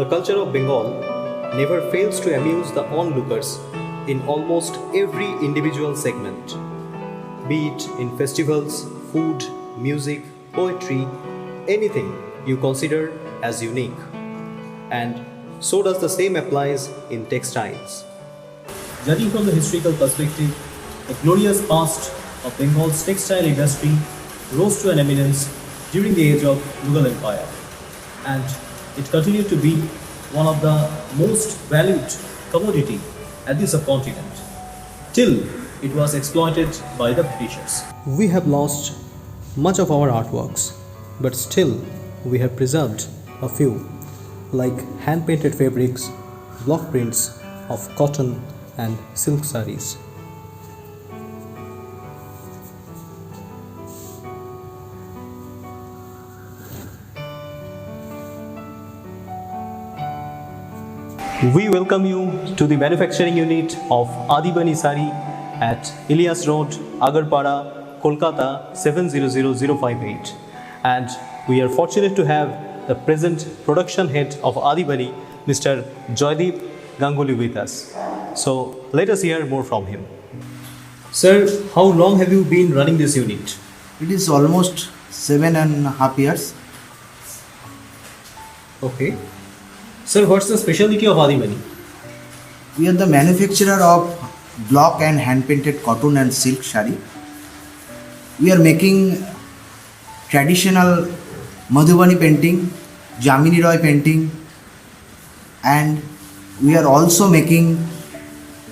The culture of Bengal never fails to amuse the onlookers in almost every individual segment, be it in festivals, food, music, poetry, anything you consider as unique. And so does the same applies in textiles. Judging from the historical perspective, the glorious past of Bengal's textile industry rose to an eminence during the age of Mughal Empire, and it continued to be one of the most valued commodity at the subcontinent, till it was exploited by the Britishers. We have lost much of our artworks, but still we have preserved a few, like hand-painted fabrics, block prints of cotton and silk sarees. We welcome you to the manufacturing unit of Adibani Sari at Ilyas Road, Agarpara, Kolkata 700058. And we are fortunate to have the present production head of Adibani, Mr. Joydeep Ganguly with us. So let us hear more from him. Sir, how long have you been running this unit? It is almost 7.5 years. Okay. Sir, what's the specialty of Adibani? We are the manufacturer of block and hand painted cotton and silk sari. We are making traditional Madhubani painting, Jamini Roy painting, and we are also making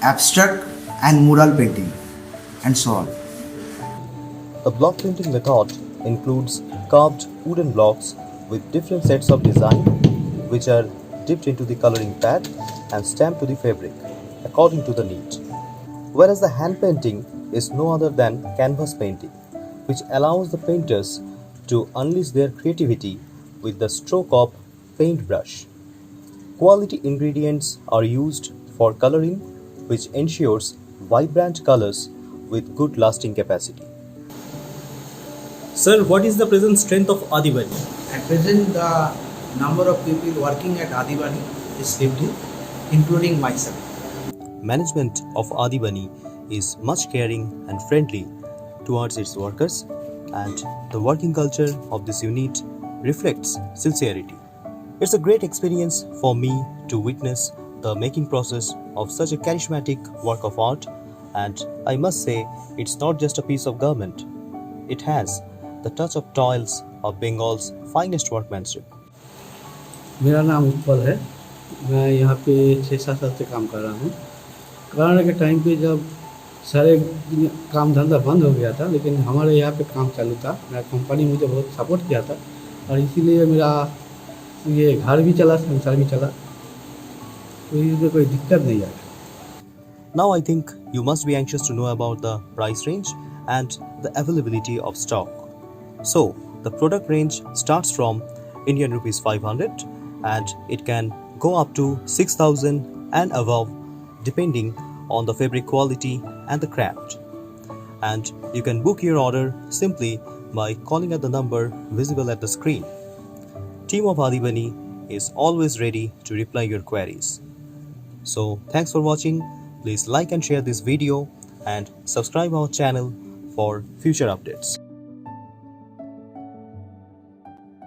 abstract and mural painting and so on. The block printing method includes carved wooden blocks with different sets of design which are dipped into the coloring pad and stamped to the fabric according to the need. Whereas the hand painting is no other than canvas painting, which allows the painters to unleash their creativity with the stroke of paintbrush. Quality ingredients are used for coloring, which ensures vibrant colors with good lasting capacity. Sir, what is the present strength of Adibani? At present, the number of people working at Adibani is 50, including myself. Management of Adibani is much caring and friendly towards its workers, and the working culture of this unit reflects sincerity. It's a great experience for me to witness the making process of such a charismatic work of art, and I must say it's not just a piece of garment. It has the touch of toils of Bengal's finest workmanship. मेरा नाम उत्पल है। मैं यहाँ पे 6-7 साल से काम कर रहा हूँ। कोरोना के टाइम पे जब सारे काम धंधा बंद हो गया था, लेकिन हमारे यहाँ पे काम चालू था। मेरा कंपनी मुझे बहुत सपोर्ट किया था और इसीलिए मेरा ये घर भी चला, संसार भी चला, तो इसमें कोई दिक्कत नहीं आई। Now I think you must be anxious to know about the price range and the availability of stock. So the product range starts from Indian rupees 500 and it can go up to 6,000 and above depending on the fabric quality and the craft. And you can book your order simply by calling at the number visible at the screen. Team of Adibani is always ready to reply your queries. So thanks for watching. Please like and share this video and subscribe our channel for future updates.